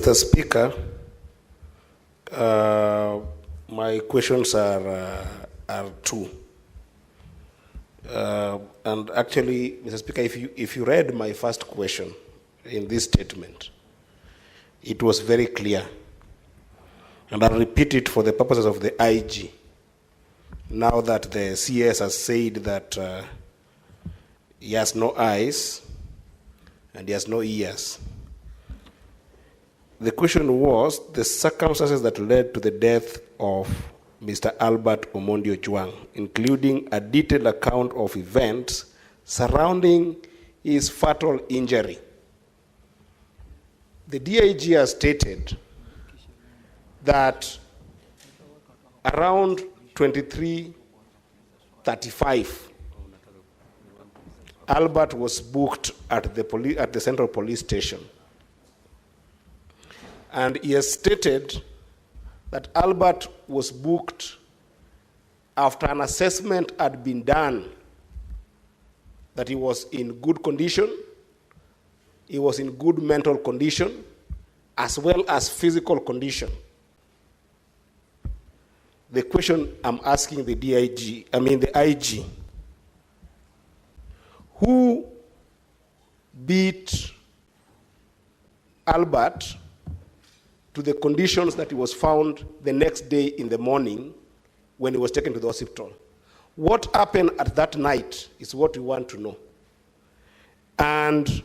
Mr. Speaker, my questions are two. And actually, Mr. Speaker, if you read my first question in this statement, it was very clear. And I'll repeat it for the purposes of the IG. Now that the CS has said that he has no eyes and he has no ears. The question was the circumstances that led to the death of Mr. Albert Omondi Ojwang, including a detailed account of events surrounding his fatal injury. The DIG has stated that around 23:35, Albert was booked at the Central Police Station. And he has stated that Albert was booked after an assessment had been done that he was in good condition, he was in good mental condition, as well as physical condition. The question I'm asking the IG, who beat Albert to the conditions that he was found the next day in the morning when he was taken to the hospital? What happened at that night is what we want to know. And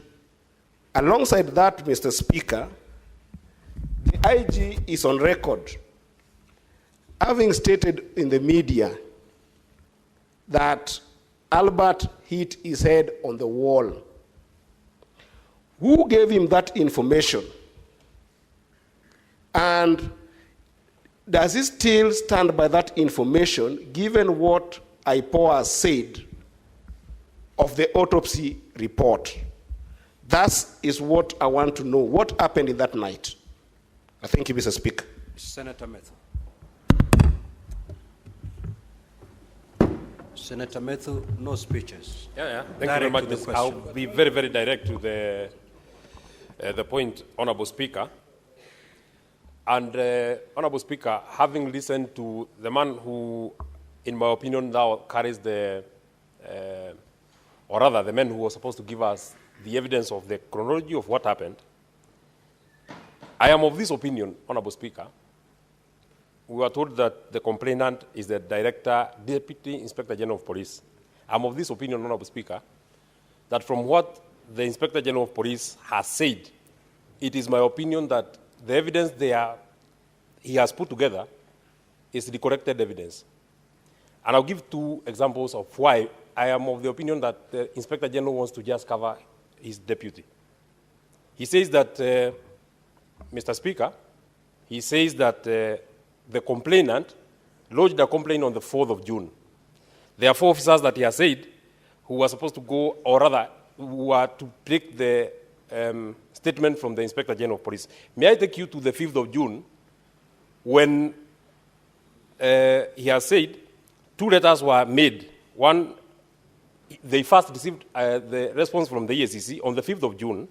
alongside that, Mr. Speaker, the IG is on record having stated in the media that Albert hit his head on the wall. Who gave him that information? And does he still stand by that information, given what IPOA has said of the autopsy report? That is what I want to know. What happened in that night? Thank you, Mr. Speaker. Senator Methu. Senator Methu, no speeches. Thank you very much. I'll be very, very direct to the point, Honorable Speaker. And Honorable Speaker, having listened to the man who, in my opinion, now carries the man who was supposed to give us the evidence of the chronology of what happened, I am of this opinion, Honorable Speaker. We were told that the complainant is the Deputy Inspector General of Police. I'm of this opinion, Honorable Speaker, that from what the Inspector General of Police has said, it is my opinion that the evidence he has put together is the corrected evidence. And I'll give two examples of why I am of the opinion that the Inspector General wants to just cover his deputy. He says that, Mr. Speaker, he says that the complainant lodged a complaint on the 4th of June. There are 4 officers that he has said who were supposed to go, or rather, who are to take the statement from the Inspector General of Police. May I take you to the 5th of June when he has said 2 letters were made. One, they first received the response from the EACC on the 5th of June.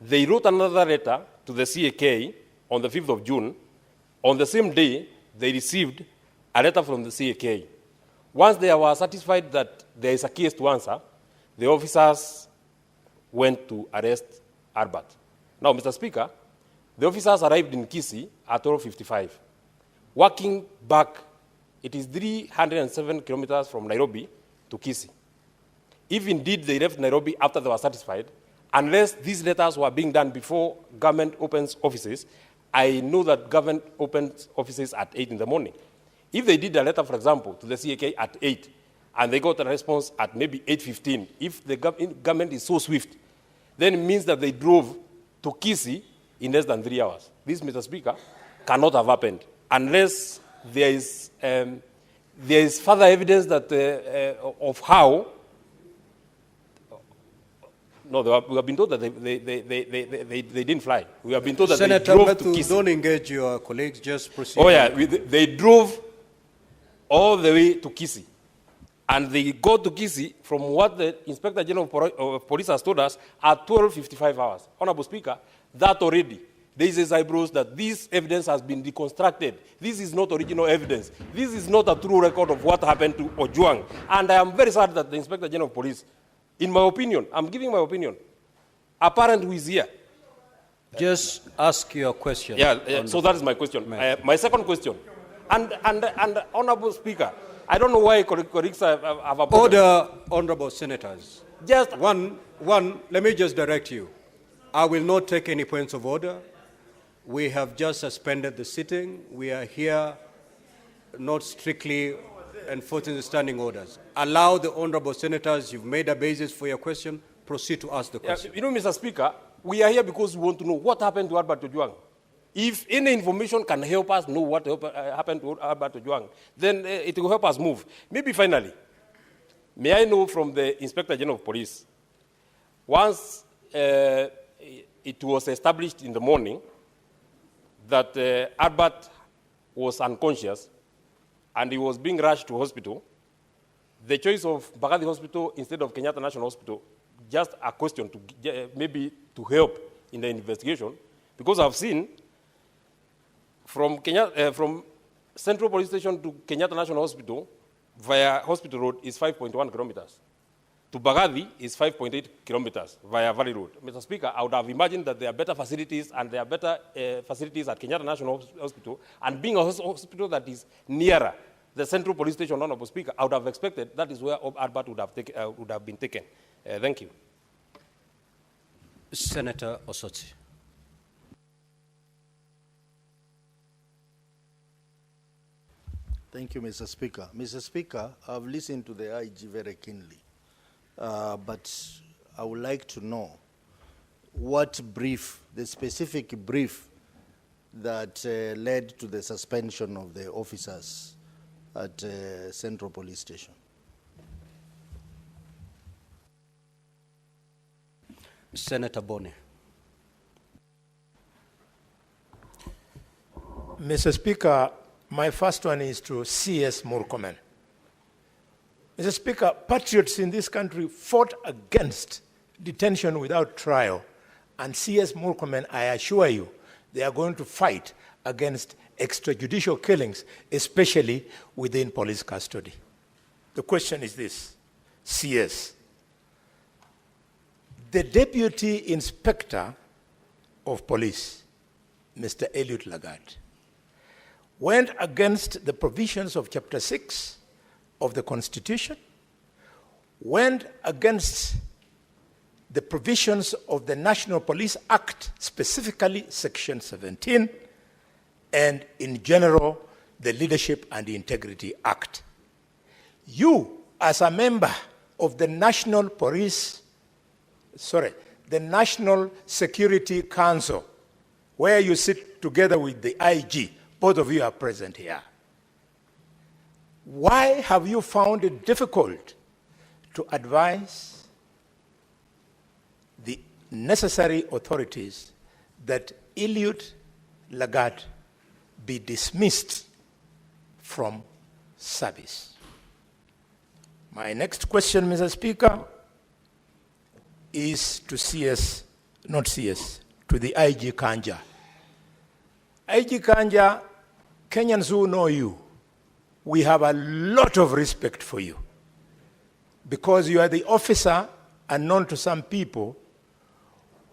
They wrote another letter to the CAK on the 5th of June. On the same day, they received a letter from the CAK. Once they were satisfied that there is a case to answer, the officers went to arrest Albert. Now, Mr. Speaker, the officers arrived in Kisii at 12:55. Walking back, it is 307 kilometers from Nairobi to Kisii. If indeed they left Nairobi after they were satisfied, unless these letters were being done before government opens offices, I know that government opens offices at 8 in the morning. If they did a letter, for example, to the CAK at 8, and they got a response at maybe 8:15, if the government is so swift, then it means that they drove to Kisii in less than 3 hours. This, Mr. Speaker, cannot have happened unless there is further evidence that of how. No, we have been told that they didn't fly. We have been told that Senator they drove Methu, to Kisii. don't engage your colleagues, just proceed. Oh yeah, they drove all the way to Kisii. And they go to Kisii from what the Inspector General of Police has told us at 12:55 hours. Honorable Speaker, that already There is a Cyprus that this evidence has been deconstructed. This is not original evidence. This is not a true record of what happened to Ojwang. And I am very sad that the Inspector General of Police, in my opinion, I'm giving my opinion, a parent who is here. Just ask your question. So that is my question. My second question, and Honorable Speaker, I don't know why colleagues have a problem. Order, honorable senators. Just One, let me just direct you. I will not take any points of order. We have just suspended the sitting. We are here not strictly enforcing the standing orders. Allow the honorable senators, you've made a basis for your question, proceed to ask the question. You know, Mr. Speaker, we are here because we want to know what happened to Albert Ojwang. If any information can help us know what happened to Albert Ojwang, then it will help us move. Maybe finally, may I know from the Inspector General of Police, once it was established in the morning that Albert was unconscious and he was being rushed to hospital, the choice of Mbagathi Hospital instead of Kenyatta National Hospital, just a question to maybe to help in the investigation, because I've seen from Central Police Station to Kenyatta National Hospital via Hospital Road is 5.1 kilometers. To Mbagathi is 5.8 kilometers via Valley Road. Mr. Speaker, I would have imagined that there are better facilities and there are better facilities at Kenyatta National Hospital, and being a hospital that is nearer the Central Police Station, Honorable Speaker, I would have expected that is where Albert would have been taken. Thank you. Senator Osotsi. Thank you, Mr. Speaker. Mr. Speaker, I've listened to the IG very keenly, but I would like to know what brief, the specific brief that led to the suspension of the officers at Central Police Station. Senator Bone. Mr. Speaker, my first one is to CS Murkomen. Mr. Speaker, patriots in this country fought against detention without trial, and CS Murkomen, I assure you, they are going to fight against extrajudicial killings, especially within police custody. The question is this, CS. The Deputy Inspector of Police, Mr. Eliud Lagat, went against the provisions of Chapter 6 of the Constitution, went against the provisions of the National Police Act, specifically Section 17, and in general, the Leadership and Integrity Act. You, as a member of the National Security Council, where you sit together with the IG, both of you are present here. Why have you found it difficult to advise the necessary authorities that Eliud Lagat be dismissed from service? My next question, Mr. Speaker, is to to the IG Kanja. IG Kanja, Kenyans who know you, we have a lot of respect for you because you are the officer, unknown to some people,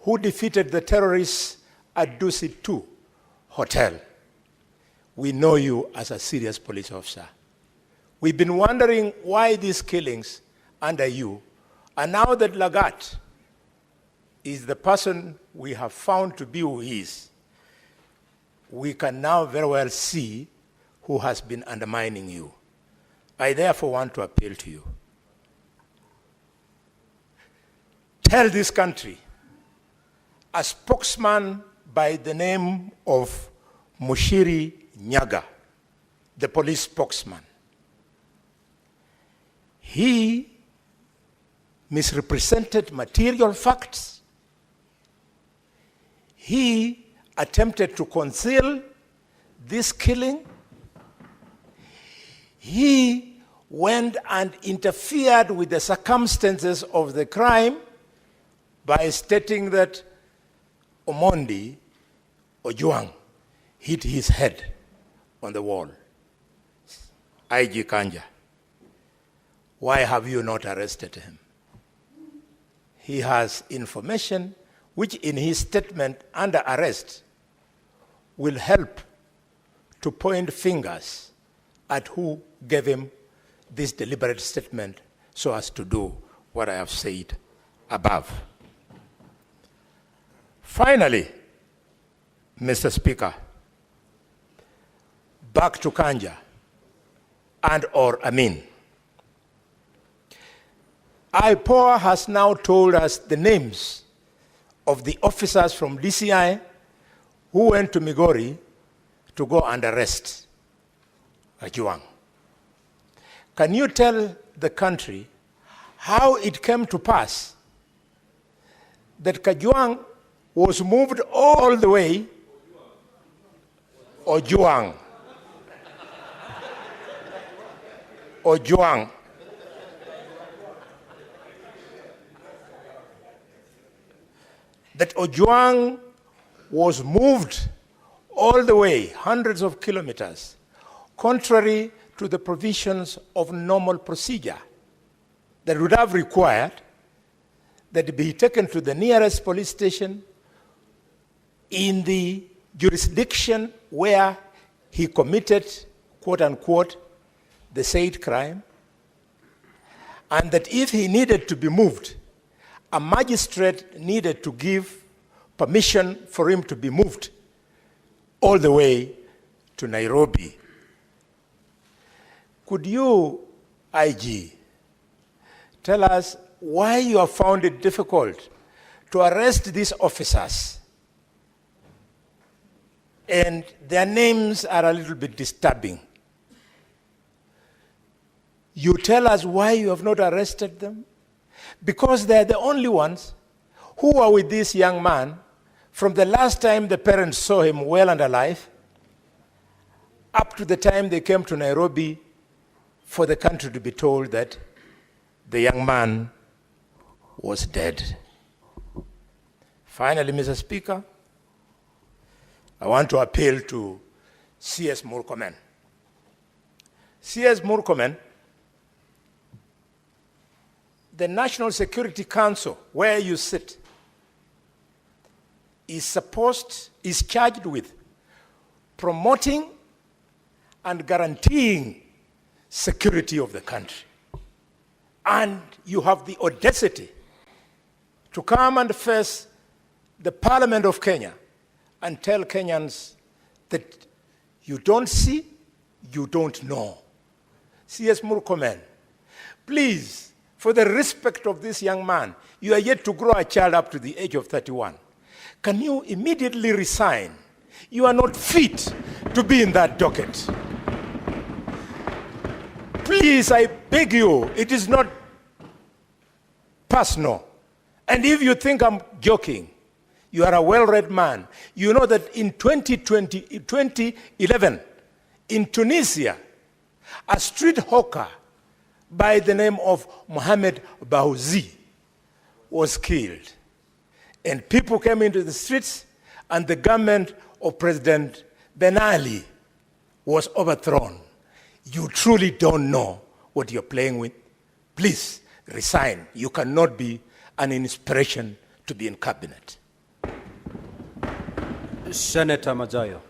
who defeated the terrorists at Dusit 2 Hotel. We know you as a serious police officer. We've been wondering why these killings under you, and now that Lagat is the person we have found to be who he is, we can now very well see who has been undermining you. I therefore want to appeal to you. Tell this country, a spokesman by the name of Mushiri Nyaga, the police spokesman, he misrepresented material facts. He attempted to conceal this killing. He went and interfered with the circumstances of the crime by stating that Omondi Ojwang hit his head on the wall. IG Kanja, why have you not arrested him? He has information which in his statement under arrest will help to point fingers at who gave him this deliberate statement so as to do what I have said above. Finally, Mr. Speaker, back to Kanja and or Amin. IPOA has now told us the names of the officers from DCI who went to Migori to go and arrest Ojwang. Can you tell the country how it came to pass that Ojwang was moved all the way, Ojwang, that Ojwang was moved all the way, hundreds of kilometers, contrary to the provisions of normal procedure that would have required that he be taken to the nearest police station in the jurisdiction where he committed, quote unquote, the said crime, and that if he needed to be moved, a magistrate needed to give permission for him to be moved all the way to Nairobi. Could you, IG, tell us why you have found it difficult to arrest these officers? And their names are a little bit disturbing. You tell us why you have not arrested them? Because they're the only ones who were with this young man from the last time the parents saw him well and alive up to the time they came to Nairobi for the country to be told that the young man was dead. Finally, Mr. Speaker, I want to appeal to C.S. Murkomen. C.S. Murkomen, the National Security Council, where you sit, is charged with promoting and guaranteeing security of the country. And you have the audacity to come and face the Parliament of Kenya and tell Kenyans that you don't see, you don't know. C.S. Murkomen, please, for the respect of this young man, you are yet to grow a child up to the age of 31. Can you immediately resign? You are not fit to be in that docket. Please, I beg you, it is not personal. And if you think I'm joking, you are a well-read man. You know that in 2011, in Tunisia, a street hawker by the name of Mohamed Baouzi was killed. And people came into the streets, and the government of President Ben Ali was overthrown. You truly don't know what you're playing with. Please resign. You cannot be an inspiration to be in cabinet. Senator Mazayo.